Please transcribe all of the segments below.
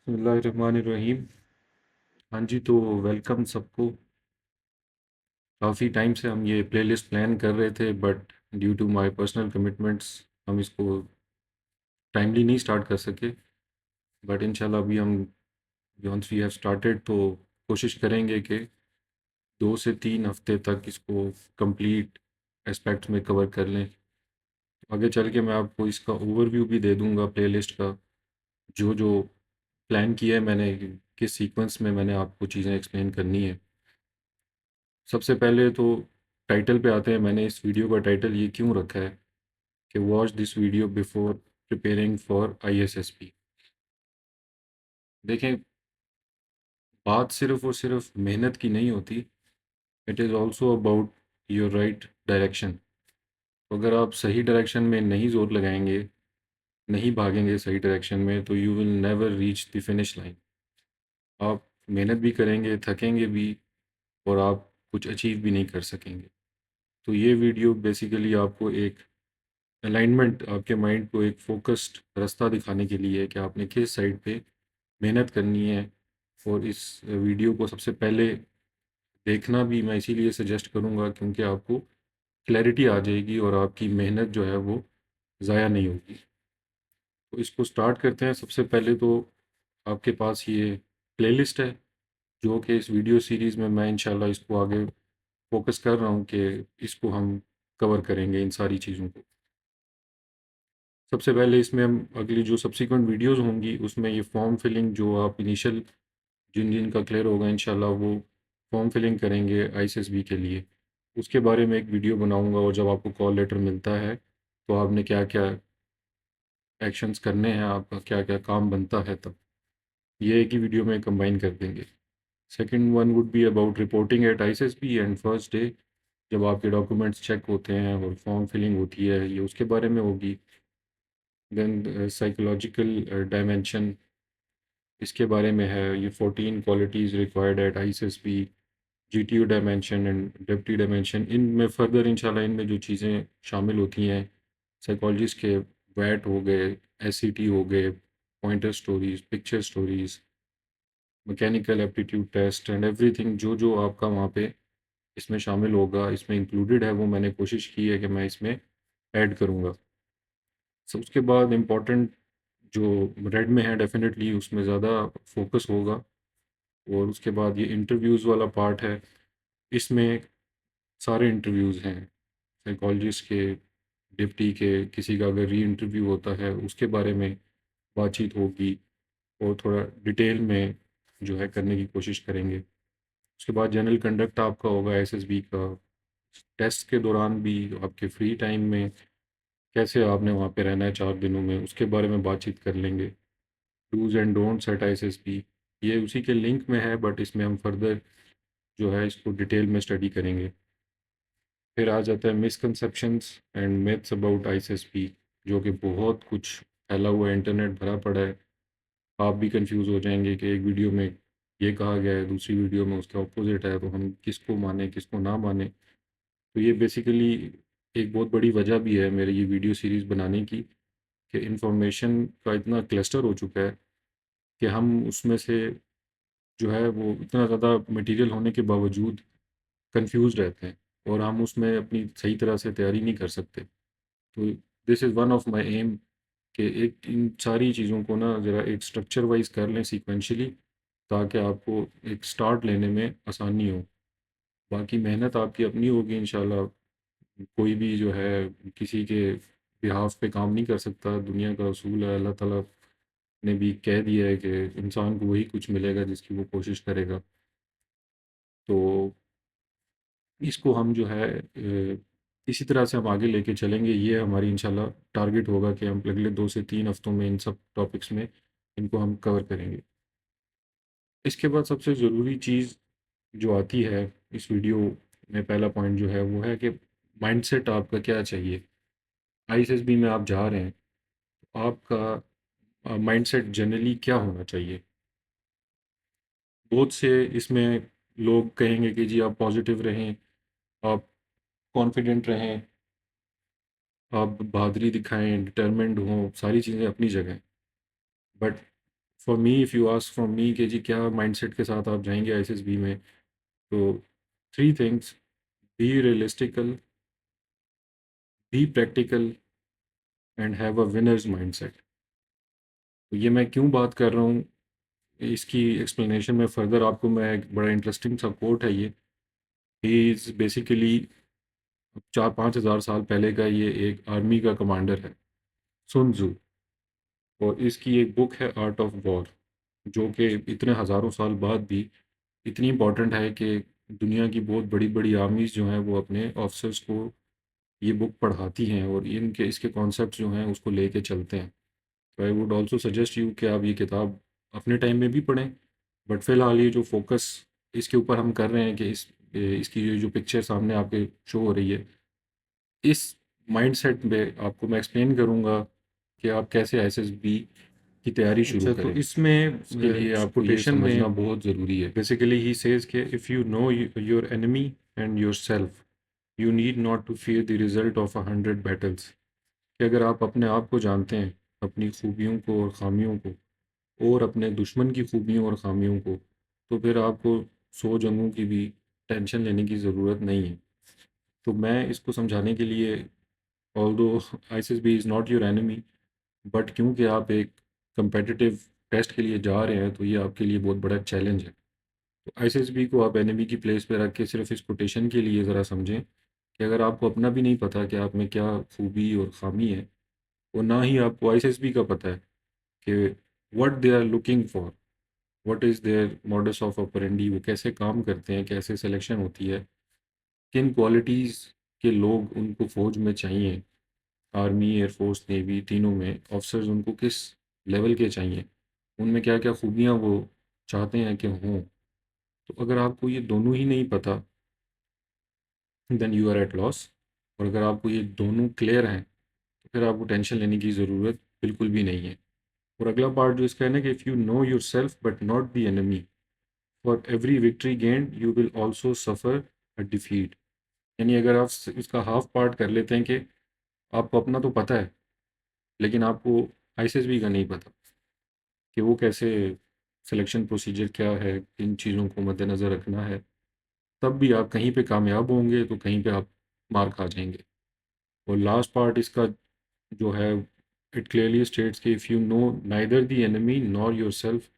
बिस्मिल्लाहिर्रहमानिर्रहीम। हाँ जी, तो वेलकम सबको। काफ़ी टाइम से हम ये प्लेलिस्ट प्लान कर रहे थे, but due to my personal commitments हम इसको टाइमली नहीं स्टार्ट कर सके। बट इंशाल्लाह अभी हम वंस वी हैव स्टार्टेड तो कोशिश करेंगे कि 2 से 3 हफ्ते तक इसको कंप्लीट एस्पेक्ट्स में कवर कर लें। आगे चल के मैं आपको इसका ओवरव्यू भी दे दूंगा प्लेलिस्ट का, जो जो प्लान किया है मैंने, किस सीक्वेंस में मैंने आपको चीज़ें एक्सप्लेन करनी है। सबसे पहले तो टाइटल पे आते हैं। मैंने इस वीडियो का टाइटल ये क्यों रखा है कि watch this video before preparing for ISSP. देखें, बात सिर्फ और सिर्फ मेहनत की नहीं होती, it is also about your right direction. अगर आप सही डायरेक्शन में नहीं जोर लगाएंगे, नहीं भागेंगे सही डायरेक्शन में, तो you will never reach the finish line. आप मेहनत भी करेंगे, थकेंगे भी, और आप कुछ अचीव भी नहीं कर सकेंगे। तो ये वीडियो बेसिकली आपको एक अलाइनमेंट, आपके माइंड को एक फोकस्ड रास्ता दिखाने के लिए है कि आपने किस साइड पे मेहनत करनी है। और इस वीडियो को सबसे पहले देखना भी मैं इसीलिए सजेस्ट करूँगा क्योंकि आपको क्लैरिटी आ जाएगी और आपकी मेहनत जो है वो ज़ाया नहीं होगी। तो इसको स्टार्ट करते हैं। सबसे पहले तो आपके पास ये प्लेलिस्ट है, जो कि इस वीडियो सीरीज़ में मैं इंशाल्लाह इसको आगे फोकस कर रहा हूँ कि इसको हम कवर करेंगे इन सारी चीज़ों को। सबसे पहले इसमें हम अगली जो सब्सीक्वेंट वीडियोस होंगी उसमें ये फॉर्म फिलिंग, जो आप इनिशियल जिन जिन का क्लियर होगा इंशाल्लाह वो फॉर्म फिलिंग करेंगे आईसीएसबी के लिए, उसके बारे में एक वीडियो बनाऊंगा। और जब आपको कॉल लेटर मिलता है तो आपने क्या क्या एक्शंस करने हैं, आपका क्या क्या काम बनता है, तब ये एक ही वीडियो में कंबाइन कर देंगे। Second one would be about reporting at ICSB and first day, जब आपके डॉक्यूमेंट्स चेक होते हैं और फॉर्म फिलिंग होती है, ये उसके बारे में होगी। देन साइकोलॉजिकल डायमेंशन, इसके बारे में है। ये 14 qualities required at ICSB, GTU dimension and deputy dimension. इनमें फर्दर इंशाल्लाह इनमें जो चीज़ें शामिल होती हैं, साइकोलॉजिस्ट के वैट हो गए, एससीटी हो गए, pointer stories, picture stories, mechanical aptitude test and everything, जो जो आपका वहाँ पे इसमें शामिल होगा, इसमें इंक्लूडेड है, वो मैंने कोशिश की है कि मैं इसमें ऐड करूँगा। सब उसके बाद इम्पोर्टेंट जो रेड में है, डेफिनेटली उसमें ज़्यादा फोकस होगा। और उसके बाद ये इंटरव्यूज़ वाला पार्ट है, इसमें सारे इंटरव्यूज़ हैं, साइकोलॉजिस्ट के, डिप्टी के, किसी का अगर री इंटरव्यू होता है उसके बारे में बातचीत होगी, और थोड़ा डिटेल में जो है करने की कोशिश करेंगे। उसके बाद जनरल कंडक्ट आपका होगा एसएसबी का। टेस्ट के दौरान भी आपके फ्री टाइम में कैसे आपने वहाँ पे रहना है 4 दिनों में, उसके बारे में बातचीत कर लेंगे। Dos and don'ts at ISSB, ये उसी के लिंक में है, बट इसमें हम फर्दर जो है इसको डिटेल में स्टडी करेंगे। फिर आ जाता है misconceptions and myths about ISSB, जो कि बहुत कुछ फैला हुआ है, इंटरनेट भरा पड़ा है। आप भी कंफ्यूज हो जाएंगे कि एक वीडियो में ये कहा गया है, दूसरी वीडियो में उसके ऑपोजिट है, तो हम किसको माने किसको ना माने। तो ये बेसिकली एक बहुत बड़ी वजह भी है मेरे ये वीडियो सीरीज़ बनाने की, कि इंफॉर्मेशन का इतना क्लस्टर हो चुका है कि हम उसमें से जो है वो इतना ज़्यादा मटेरियल होने के बावजूद कंफ्यूज रहते हैं, और हम उसमें अपनी सही तरह से तैयारी नहीं कर सकते। तो this is one of my aim कि एक इन सारी चीज़ों को ना ज़रा एक स्ट्रक्चर वाइज कर लें सिक्वेंशली, ताकि आपको एक स्टार्ट लेने में आसानी हो। बाकी मेहनत आपकी अपनी होगी इंशाल्लाह। कोई भी जो है किसी के बिहाफ पे काम नहीं कर सकता, दुनिया का असूल है। अल्लाह ताला ने भी कह दिया है कि इंसान को वही कुछ मिलेगा जिसकी वो कोशिश करेगा। तो इसको हम जो है इसी तरह से हम आगे लेके चलेंगे। ये हमारी इंशाल्लाह टारगेट होगा कि हम अगले 2 से 3 हफ्तों में इन सब टॉपिक्स में इनको हम कवर करेंगे। इसके बाद सबसे ज़रूरी चीज़ जो आती है इस वीडियो में, पहला पॉइंट जो है वो है कि माइंडसेट आपका क्या चाहिए। आईएसएसबी में आप जा रहे हैं, तो आपका माइंडसेट जनरली क्या होना चाहिए। बहुत से इसमें लोग कहेंगे कि जी आप पॉजिटिव रहें, आप कॉन्फिडेंट रहें, आप बहादुरी दिखाएं, डिटर्मिन्ड हों, सारी चीज़ें अपनी जगह। But for me, if you ask from me कि जी क्या माइंडसेट के साथ आप जाएंगे आईएसएसबी में, तो three things: be realistical, be practical, and have a winner's mindset. तो ये मैं क्यों बात कर रहा हूँ, इसकी एक्सप्लेनेशन में फ़र्दर आपको मैं, एक बड़ा इंटरेस्टिंग सा कोट है ये। ही इज़ बेसिकली 4-5 हज़ार साल पहले का ये एक आर्मी का कमांडर है, सुन त्ज़ू। और इसकी एक बुक है आर्ट ऑफ वॉर, जो कि इतने हज़ारों साल बाद भी इतनी इम्पोर्टेंट है कि दुनिया की बहुत बड़ी बड़ी आर्मीज़ जो हैं वो अपने ऑफिसर्स को ये बुक पढ़ाती हैं और इनके इसके कॉन्सेप्ट जो हैं उसको लेके चलते हैं। तो I would also suggest you कि आप ये किताब अपने टाइम में भी पढ़ें, बट फ़िलहाल ये जो फोकस इसके ऊपर हम कर रहे हैं कि इसकी ये जो पिक्चर सामने आपके शो हो रही है, इस माइंडसेट में आपको मैं एक्सप्लेन करूँगा कि आप कैसे एसएसबी की तैयारी शुरू अच्छा, तो करें। इसमें उसके लिए आपको ये कोटेशन समझना में बहुत ज़रूरी है। बेसिकली ही सेज कि if you know your enemy and yourself, you need not to fear the result of 100 battles. कि अगर आप अपने आप को जानते हैं, अपनी खूबियों को और ख़ामियों को, और अपने दुश्मन की खूबियों और ख़ामियों को, तो फिर आपको 100 जंगों की भी टेंशन लेने की ज़रूरत नहीं है। तो मैं इसको समझाने के लिए, although ISSB is not your enemy, but क्योंकि आप एक कंपेटिटिव टेस्ट के लिए जा रहे हैं तो ये आपके लिए बहुत बड़ा चैलेंज है। तो आईएसएसबी को आप एनिमी की प्लेस पे रख के सिर्फ इस कोटेशन के लिए ज़रा समझें कि अगर आपको अपना भी नहीं पता कि आप में क्या खूबी और ख़ामी है, और ना ही आपको आईएसएसबी का पता है कि what they are looking for, what is their modus ऑफ ऑपरेंडी, वो कैसे काम करते हैं, कैसे सिलेक्शन होती है, किन क्वालिटीज़ के लोग उनको फ़ौज में चाहिए, आर्मी, एयरफोर्स, नेवी तीनों में ऑफिसर्स उनको किस लेवल के चाहिए, उनमें क्या क्या खूबियाँ वो चाहते हैं कि हों। तो अगर आपको ये दोनों ही नहीं पता, then you are at loss. और अगर आपको ये दोनों क्लियर हैं तो फिर आपको टेंशन लेने की ज़रूरत बिल्कुल भी नहीं है। और अगला पार्ट जो इसका है ना कि if you know your self but not the enemy, for every victory gained you will also suffer a defeat. यानी अगर आप इसका हाफ पार्ट कर लेते हैं कि आपको अपना तो पता है, लेकिन आपको आईएसएसबी का नहीं पता कि वो कैसे, सिलेक्शन प्रोसीजर क्या है, किन चीज़ों को मद्देनज़र रखना है, तब भी आप कहीं पे कामयाब होंगे तो कहीं पे आप मार खा जाएंगे। और लास्ट पार्ट इसका जो है, इट क्लियरली स्टेट्स कि if you no neither the enemy nor your self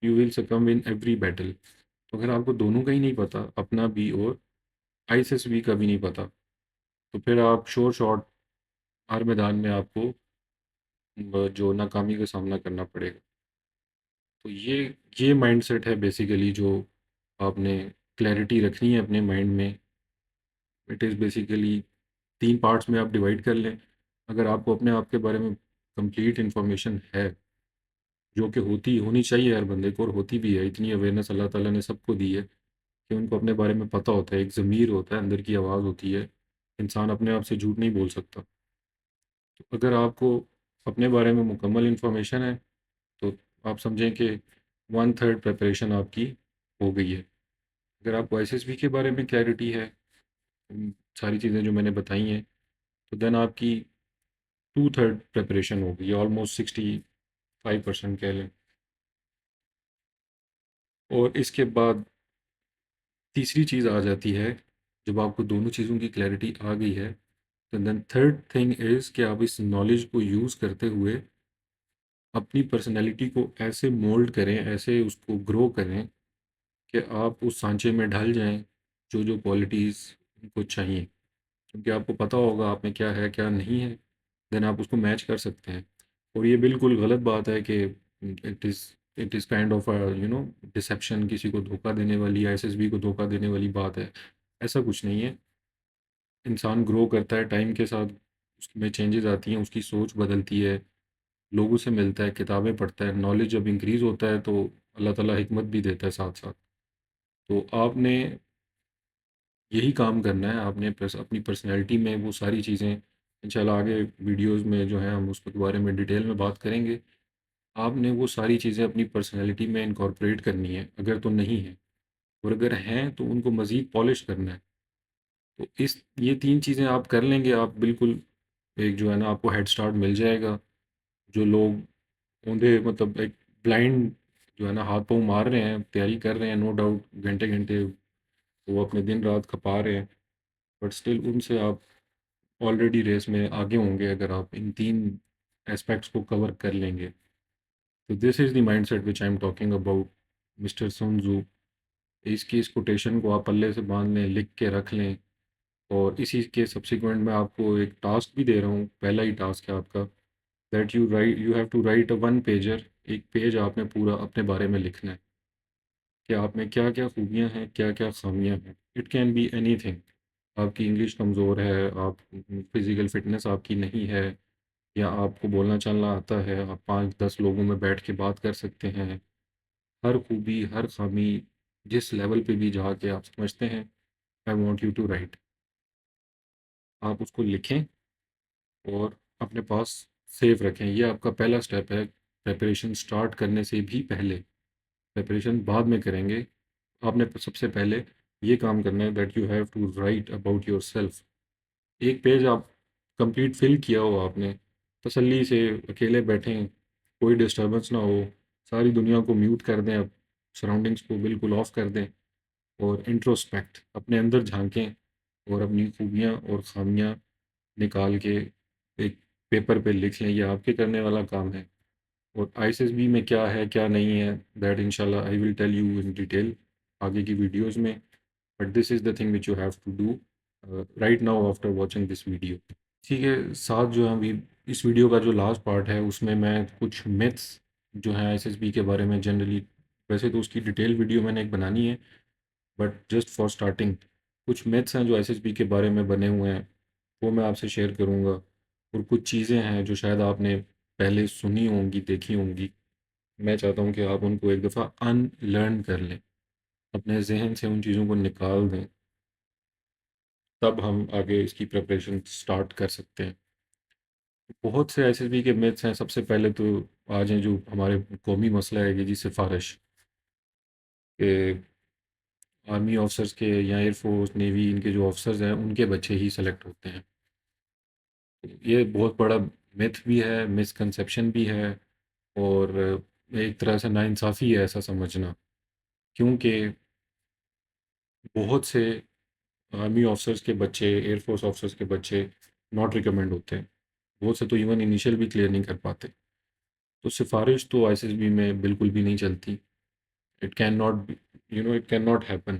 you will सकम इन एवरी बैटल। तो अगर आपको दोनों का ही नहीं पता, अपना भी और आईएसएसबी का भी नहीं पता, तो फिर आप शोर शॉट हर मैदान में आपको जो नाकामी का सामना करना पड़ेगा। तो ये माइंडसेट है बेसिकली जो आपने क्लैरिटी रखनी है अपने माइंड में। इट इज़ बेसिकली 3 पार्ट्स में आप डिवाइड कर लें। अगर आपको अपने आप के बारे में कंप्लीट इन्फॉर्मेशन है, जो कि होती होनी चाहिए हर बंदे को और होती भी है, इतनी अवेयरनेस अल्लाह ताला ने सबको दी है कि उनको अपने बारे में पता होता है, एक ज़मीर होता है, अंदर की आवाज़ होती है, इंसान अपने आप से झूठ नहीं बोल सकता। तो अगर आपको अपने बारे में मुकम्मल इन्फॉर्मेशन है, तो आप समझें कि 1/3 प्रिपरेशन आपकी हो गई है। अगर आपको एसएसबी के बारे में क्लैरिटी है, सारी चीज़ें जो मैंने बताई हैं, तो देन आपकी 2/3 प्रिपरेशन हो गई है, ऑलमोस्ट 65% कह लें। और इसके बाद तीसरी चीज़ आ जाती है, जब आपको दोनों चीज़ों की क्लैरिटी आ गई है, तो देन थर्ड थिंग इज़ कि आप इस नॉलेज को यूज़ करते हुए अपनी पर्सनैलिटी को ऐसे मोल्ड करें, ऐसे उसको ग्रो करें कि आप उस सांचे में ढल जाएँ, जो क्वालिटीज़ उनको चाहिए। क्योंकि आपको पता होगा आप में क्या है, क्या नहीं है, देन आप उसको मैच कर सकते हैं। और ये बिल्कुल गलत बात है कि it is kind of deception, किसी को धोखा देने वाली या एसएसबी को धोखा देने वाली बात है। ऐसा कुछ नहीं है। इंसान ग्रो करता है टाइम के साथ, उसमें चेंजेस आती हैं, उसकी सोच बदलती है, लोगों से मिलता है, किताबें पढ़ता है, नॉलेज जब इंक्रीज़ होता है तो अल्लाह ताला हिकमत भी देता है साथ-साथ। तो आपने यही काम करना है, आपने अपनी पर्सनैलिटी में वो सारी चीज़ें, इंशाल्लाह आगे वीडियोज़ में जो है हम उसके बारे में डिटेल में बात करेंगे। आपने वो सारी चीज़ें अपनी पर्सनैलिटी में इनकॉर्पोरेट करनी है, अगर तो नहीं है, और अगर हैं तो उनको मज़ीद पॉलिश करना है। तो इस ये 3 चीज़ें आप कर लेंगे, आप बिल्कुल एक जो है ना आपको हेड स्टार्ट मिल जाएगा। जो लोग औंधे, मतलब एक ब्लाइंड जो है ना हाथ पाँव मार रहे हैं, तैयारी कर रहे हैं, नो डाउट घंटे घंटे वो अपने दिन रात खपा रहे हैं, बट स्टिल उनसे आप ऑलरेडी रेस में आगे होंगे अगर आप इन 3 एस्पेक्ट्स को कवर कर लेंगे। तो this is the mindset which I am talking about mister sun tzu। इसकी इस कोटेशन को आप पल्ले से बांध लें, लिख के रख लें, और इसी के सब्सिक्वेंट मैं आपको एक टास्क भी दे रहा हूँ, पहला ही टास्क है आपका, that you have to write a 1 pager. एक पेज आपने पूरा अपने बारे में लिखना है कि आप में क्या-क्या खूबियाँ हैं, क्या-क्या ख़ामियाँ हैं। It can be anything. आपकी इंग्लिश कमज़ोर है, आप फिज़िकल फ़िटनेस आपकी नहीं है, या आपको बोलना चलना आता है, आप 5-10 लोगों में बैठ के बात कर सकते हैं। हर खूबी, हर ख़ामी जिस लेवल पे भी जाके आप समझते हैं, I want you to write, आप उसको लिखें और अपने पास सेव रखें। ये आपका पहला स्टेप है प्रिपरेशन स्टार्ट करने से भी पहले। प्रिपरेशन बाद में करेंगे, आपने सबसे पहले ये काम करना है that you have to write about yourself. एक पेज आप कंप्लीट फिल किया हो आपने, तसल्ली से अकेले बैठें, कोई डिस्टर्बेंस ना हो, सारी दुनिया को म्यूट कर दें, अब सराउंडिंग्स को बिल्कुल ऑफ कर दें, और इंट्रोस्पेक्ट अपने अंदर झांकें और अपनी खूबियाँ और खामियाँ निकाल के एक पेपर पे लिख लें। ये आपके करने वाला काम है। और आईएसएसबी में क्या है क्या नहीं है, दैट इंशाल्लाह I will tell you in detail आगे की वीडियोस में, but this is the thing which you have to do right now after watching this video. ठीक है, साथ जो है अभी इस वीडियो का जो लास्ट पार्ट है उसमें मैं कुछ मिथ्स जो हैं आईएसएसबी के बारे में जनरली, वैसे तो उसकी डिटेल वीडियो मैंने एक बनानी है, बट जस्ट फॉर स्टार्टिंग कुछ मिथ्स हैं जो आईएसएसबी के बारे में बने हुए हैं, वो मैं आपसे शेयर करूँगा। और कुछ चीज़ें हैं जो शायद आपने पहले सुनी होंगी, देखी होंगी, मैं चाहता हूँ कि आप उनको एक दफ़ा अनलर्न कर लें, अपने ज़हन से उन चीज़ों को निकाल दें, तब हम आगे इसकी प्रिपरेशन स्टार्ट कर सकते हैं। बहुत से एसएसबी के मिथ्स हैं। सबसे पहले तो आज हैं जो हमारे कौमी मसला है, ये जी सिफारिश कि आर्मी ऑफिसर्स के या एयरफोर्स नेवी इनके जो ऑफिसर्स हैं उनके बच्चे ही सेलेक्ट होते हैं। ये बहुत बड़ा मिथ भी है, मिसकंसेप्शन भी है, और एक तरह से नाइंसाफ़ी है ऐसा समझना, क्योंकि बहुत से आर्मी ऑफिसर्स के बच्चे, एयरफोर्स ऑफिसर्स के बच्चे नॉट रिकमेंड होते हैं। बहुत से तो इवन इनिशियल भी क्लियर नहीं कर पाते। तो सिफारिश तो आईएसएसबी में बिल्कुल भी नहीं चलती। It can not, it can not happen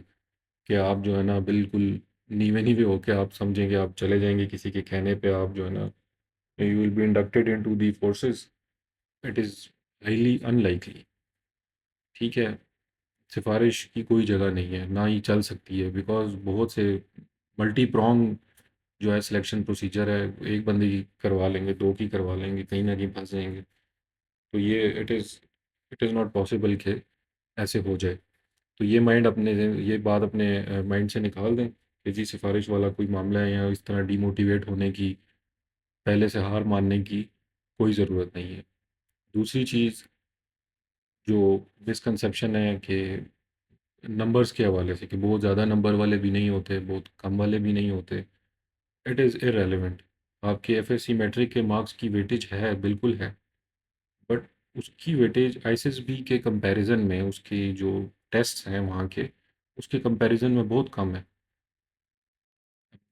कि आप जो है ना बिल्कुल नीवे नीवे होके आप समझेंगे आप चले जाएंगे किसी के कहने पे, आप जो है ना you will be inducted into the forces. It is highly unlikely. ठीक है, सिफारिश की कोई जगह नहीं है, ना ही चल सकती है, बिकॉज़ बहुत से मल्टी प्रॉन्ग जो है सिलेक्शन प्रोसीजर है, एक बंदे की करवा लेंगे, 2 की करवा लेंगे, कहीं न कहीं फँस जाएँगे। तो ये इट इज़ नॉट पॉसिबल कि ऐसे हो जाए। तो ये बात अपने माइंड से निकाल दें कि जी सिफारिश वाला कोई मामला है, या इस तरह डिमोटिवेट होने की, पहले से हार मानने की कोई ज़रूरत नहीं है। दूसरी चीज़ जो मिसकंसेप्शन है कि नंबर्स के हवाले से, कि बहुत ज़्यादा नंबर वाले भी नहीं होते, बहुत कम वाले भी नहीं होते। It is irrelevant. आपके एफएससी मैट्रिक के मार्क्स की वेटेज है, बिल्कुल है, बट उसकी वेटेज आईएसएसबी के कंपैरिजन में, उसकी जो टेस्ट्स हैं वहाँ के, उसके कंपैरिजन में बहुत कम है।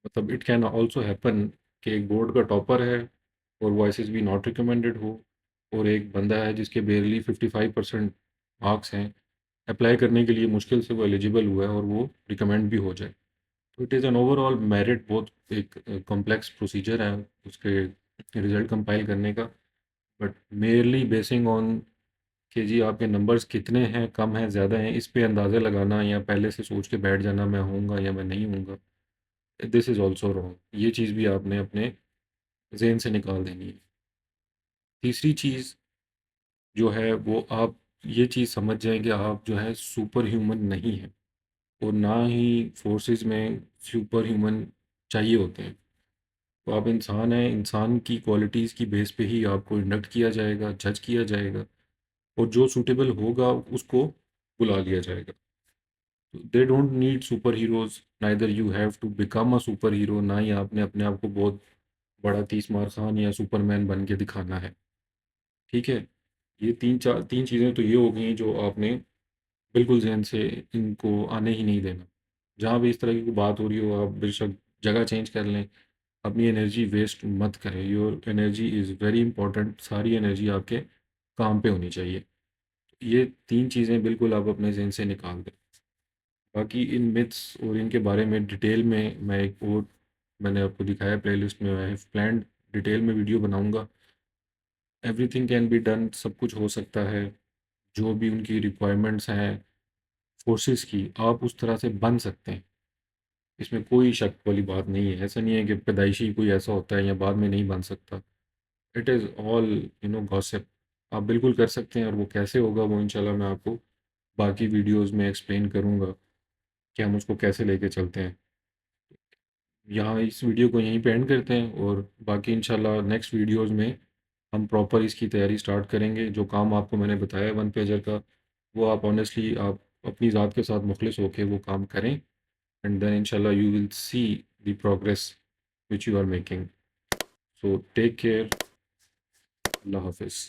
मतलब इट कैन ऑल्सो हैपन कि एक बोर्ड का टॉपर है और वो आईएसएसबी नॉट रिकमेंडेड हो, और एक बंदा है जिसके बेयरली 55% मार्क्स हैं, अप्लाई करने के लिए मुश्किल से वो एलिजिबल हुआ है और वो रिकमेंड भी हो जाए। तो it is an overall merit, बहुत एक कॉम्प्लेक्स प्रोसीजर है उसके रिज़ल्ट कंपाइल करने का, बट मेयरली बेसिंग ऑन कि जी आपके नंबर्स कितने हैं, कम हैं, ज़्यादा हैं, इस पे अंदाज़ा लगाना या पहले से सोच के बैठ जाना मैं होऊँगा या मैं नहीं होऊँगा, दिस इज़ ऑल्सो रॉन्ग। ये चीज़ भी आपने अपने ज़हन से निकाल देनी है। तीसरी चीज़ जो है वो आप ये चीज़ समझ जाएँ कि आप जो है सुपर ह्यूमन नहीं हैं, और ना ही फोर्सेस में सुपर ह्यूमन चाहिए होते हैं। तो आप इंसान हैं, इंसान की क्वालिटीज़ की बेस पे ही आपको इंडक्ट किया जाएगा, जज किया जाएगा, और जो सूटेबल होगा उसको बुला लिया जाएगा। They don't need super heroes, neither you have to become a super hero, ना ही आपने अपने आप को बहुत बड़ा तीस मार खान या सुपरमैन बन के दिखाना है। ठीक है? ये 3 चीज़ें तो ये हो गई जो आपने बिल्कुल ज़हन से इनको आने ही नहीं देना। जहाँ भी इस तरह की कोई बात हो रही हो, आप बेशक जगह चेंज कर लें, अपनी एनर्जी वेस्ट मत करें। Your energy is very important, सारी एनर्जी आपके काम पे होनी चाहिए। ये 3 चीज़ें बिल्कुल आप अपने ज़हन से निकाल दें। बाकी इन मिथ्स और इनके बारे में डिटेल में मैं एक और मैंने आपको दिखाया प्लेलिस्ट में, आई हैव प्लान्ड डिटेल में वीडियो बनाऊँगा। एवरीथिंग कैन बी डन, सब कुछ हो सकता है। जो भी उनकी रिक्वायरमेंट्स हैं फोर्सेस की, आप उस तरह से बन सकते हैं। इसमें कोई शक वाली बात नहीं है। ऐसा नहीं है कि पैदाइशी कोई ऐसा होता है या बाद में नहीं बन सकता। It is all gossip. आप बिल्कुल कर सकते हैं, और वो कैसे होगा वो इंशाल्लाह मैं आपको बाकी वीडियोज़ में एक्सप्लेन करूँगा कि हम उसको कैसे लेके चलते हैं। यहाँ इस वीडियो को यहीं पे एंड करते हैं, और बाकी इंशाल्लाह नेक्स्ट वीडियोज़ में हम प्रॉपर इसकी तैयारी स्टार्ट करेंगे। जो काम आपको मैंने बताया वन पेजर का, वो आप ऑनेस्टली आप अपनी ज़ात के साथ मुखलिस होके वो काम करें, एंड देन इंशाल्लाह you will see the progress which you are making. So take care. अल्लाह हाफिज़।